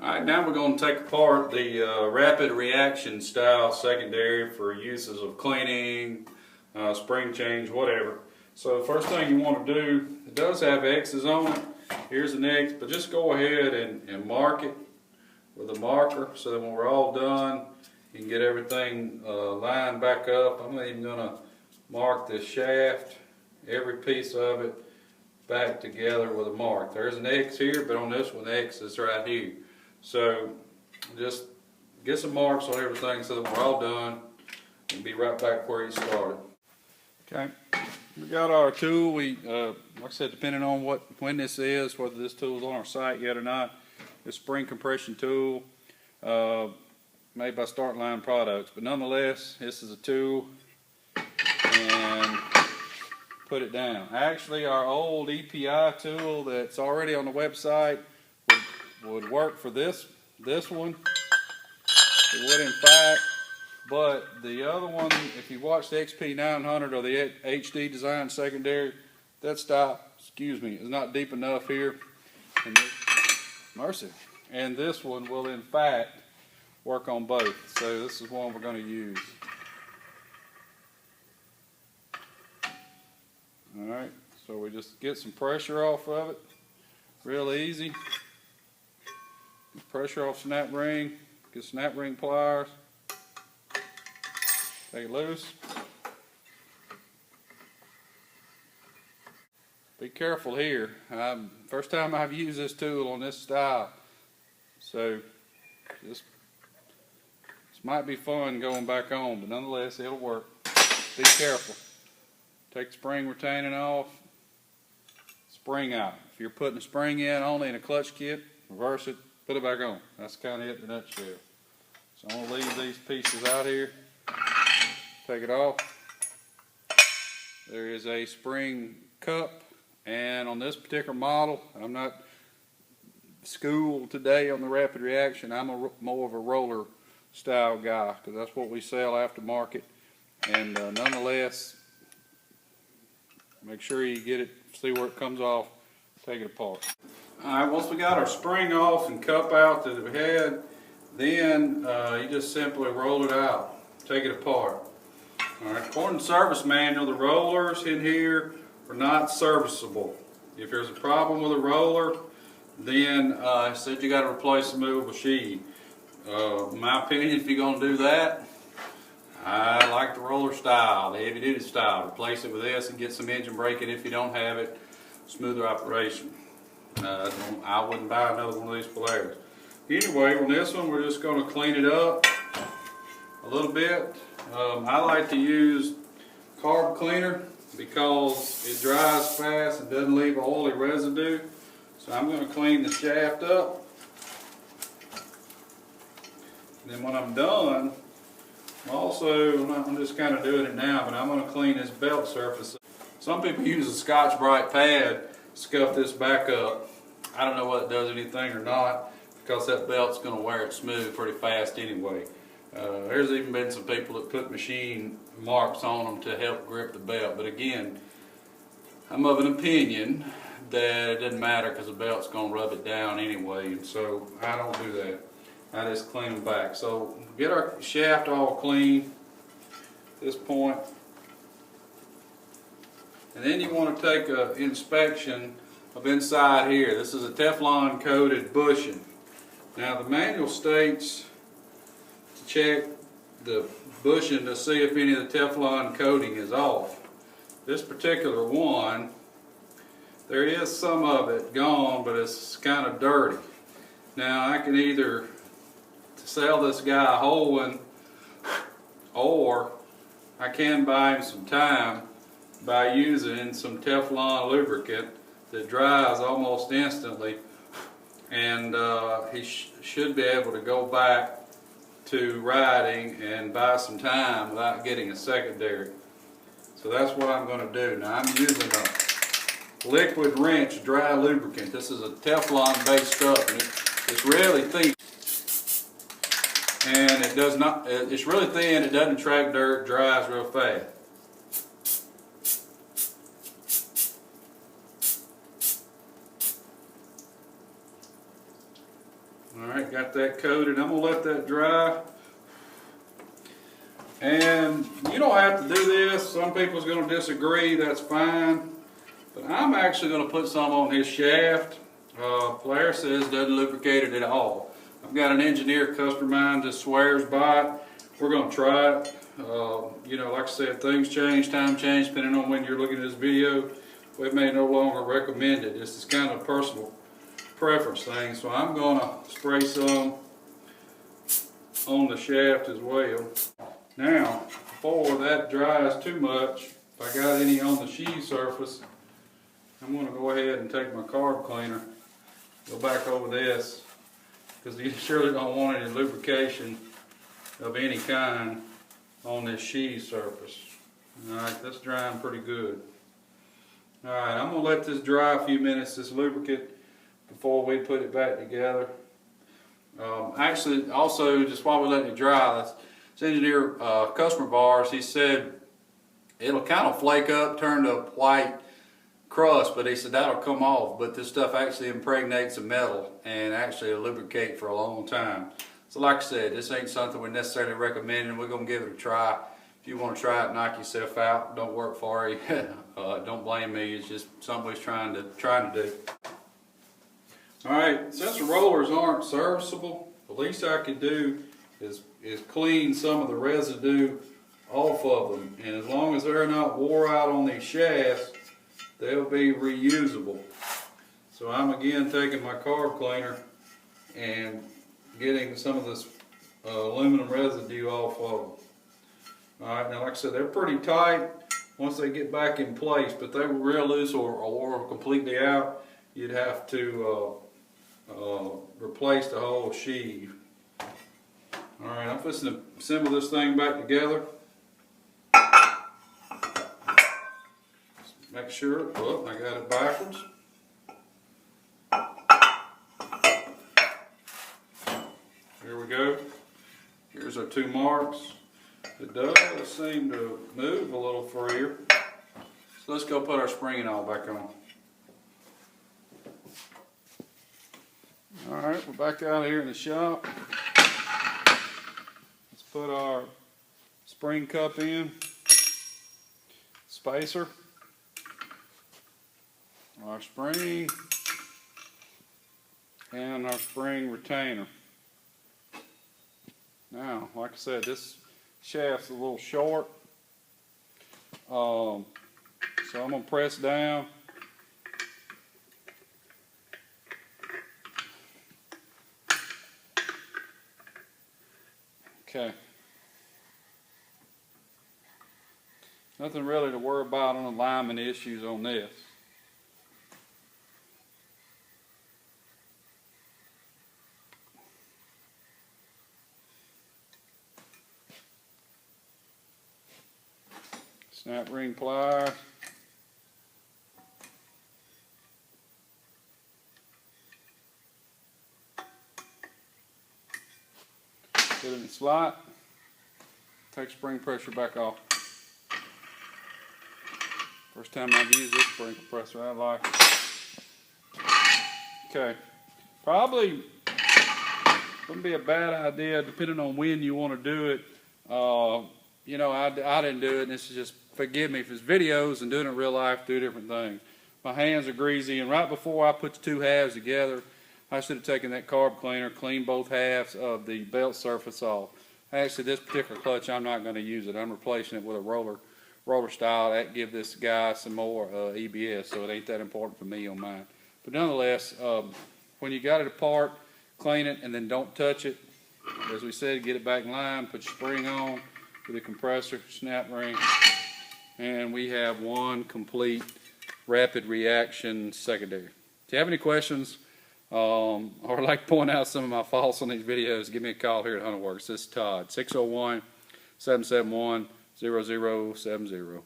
Alright, now we're going to take apart the rapid reaction style secondary for uses of cleaning, spring change, whatever. So the first thing you want to do, it does have X's on it. Here's an X, but just go ahead and mark it with a marker so that when we're all done, you can get everything lined back up. I'm even going to mark this shaft, every piece of it, back together with a mark. There's an X here, but on this one, the X is right here. So just get some marks on everything so that we're all done and be right back where you started. Okay, we got our tool. We, like I said, depending on when this is, whether this tool is on our site yet or not, this spring compression tool made by Start Line Products. But nonetheless, this is a tool, and put it down. Actually, our old EPI tool that's already on the website would work for this one. It would, in fact, but the other one, if you watch the XP900 or the HD Design Secondary, that stop, excuse me, is not deep enough here. And mercy. And this one will, in fact, work on both. So this is one we're going to use. Alright, so we just get some pressure off of it. Real easy. Pressure off snap ring, get snap ring pliers, take it loose. Be careful here. First time I've used this tool on this style, so this might be fun going back on, but nonetheless it'll work. Be careful. Take the spring retaining off, spring out. If you're putting the spring in only in a clutch kit, reverse it, put it back on. That's kind of it in a nutshell. So I'm going to leave these pieces out here. Take it off. There is a spring cup, and on this particular model, I'm not schooled today on the rapid reaction. I'm more of a roller style guy because that's what we sell aftermarket. And nonetheless, make sure you get it, see where it comes off, take it apart. Alright, once we got our spring off and cup out that we had, then you just simply roll it out, take it apart. Alright, according to the service manual, the rollers in here are not serviceable. If there's a problem with a roller, then it said you got to replace the movable sheet. In my opinion, if you're going to do that, I like the roller style, the heavy duty style. Replace it with this and get some engine braking if you don't have it. Smoother operation. I wouldn't buy another one of these Polaris. Anyway, on this one we're just going to clean it up a little bit. I like to use carb cleaner because it dries fast and doesn't leave an oily residue. So I'm going to clean the shaft up. And then when I'm done, I'm just kind of doing it now, but I'm going to clean this belt surface. Some people use a Scotch-Brite pad, scuff this back up. I don't know whether it does anything or not, because that belt's going to wear it smooth pretty fast anyway. There's even been some people that put machine marks on them to help grip the belt, but again, I'm of an opinion that it doesn't matter because the belt's going to rub it down anyway, and so I don't do that. I just clean them back. So get our shaft all clean at this point. And then you want to take an inspection of inside here. This is a Teflon coated bushing. Now the manual states to check the bushing to see if any of the Teflon coating is off. This particular one, there is some of it gone, but it's kind of dirty. Now I can either sell this guy a whole one, or I can buy him some time by using some Teflon lubricant that dries almost instantly, and he should be able to go back to riding and buy some time without getting a secondary. So that's what I'm going to do. Now I'm using a liquid wrench dry lubricant. This is a Teflon based stuff, and it's really thin. And it does not, it's really thin, it doesn't attract dirt, dries real fast. Alright, got that coated. I'm going to let that dry. And you don't have to do this. Some people's going to disagree. That's fine. But I'm actually going to put some on his shaft. Polaris says doesn't lubricate it at all. I've got an engineer customer of mine that swears by it. We're going to try it. You know, like I said, things change, time change, depending on when you're looking at this video. We may no longer recommend it. This is kind of a personal preference thing. So I'm going to spray some on the shaft as well. Now, before that dries too much, if I got any on the sheave surface, I'm going to go ahead and take my carb cleaner, go back over this, because you surely don't want any lubrication of any kind on this sheave surface. Alright, that's drying pretty good. Alright, I'm going to let this dry a few minutes, this lubricant, before we put it back together. Actually, also, just while we're letting it dry, this engineer, customer of ours, he said it'll kind of flake up, turn to white crust, but he said that'll come off. But this stuff actually impregnates the metal and actually will lubricate for a long time. So like I said, this ain't something we're necessarily recommending. We're going to give it a try. If you want to try it, knock yourself out. Don't work for you. Don't blame me. It's just something we're trying to do. Alright, since the rollers aren't serviceable, the least I can do is clean some of the residue off of them. And as long as they're not wore out on these shafts, they'll be reusable. So I'm again taking my carb cleaner and getting some of this aluminum residue off of them. Alright, now like I said, they're pretty tight once they get back in place, but they were real loose or completely out, you'd have to replace the whole sheave. Alright, I'm fixing to assemble this thing back together. Just make sure, oh, I got it backwards. Here we go. Here's our two marks. It does seem to move a little freer. So let's go put our spring and all back on. Alright, we're back out here in the shop. Let's put our spring cup in, spacer, our spring, and our spring retainer. Now, like I said, this shaft's a little short, so I'm going to press down. Okay. Nothing really to worry about on alignment issues on this. Snap ring pliers. Put it in the slot. Take spring pressure back off. First time I've used this spring compressor, I like it. Okay. Probably wouldn't be a bad idea, depending on when you want to do it. You know, I didn't do it, and this is just, forgive me for this videos and doing it in real life, do different things. My hands are greasy, and right before I put the two halves together, I should have taken that carb cleaner, cleaned both halves of the belt surface off. Actually, this particular clutch, I'm not going to use it. I'm replacing it with a roller style. That give this guy some more EBS, so it ain't that important for me on mine. But nonetheless, when you got it apart, clean it, and then don't touch it. As we said, get it back in line, put your spring on with the compressor, snap ring, and we have one complete rapid reaction secondary. If you have any questions, or like to point out some of my faults on these videos, give me a call here at HunterWorks. This is Todd, 601-771-0070.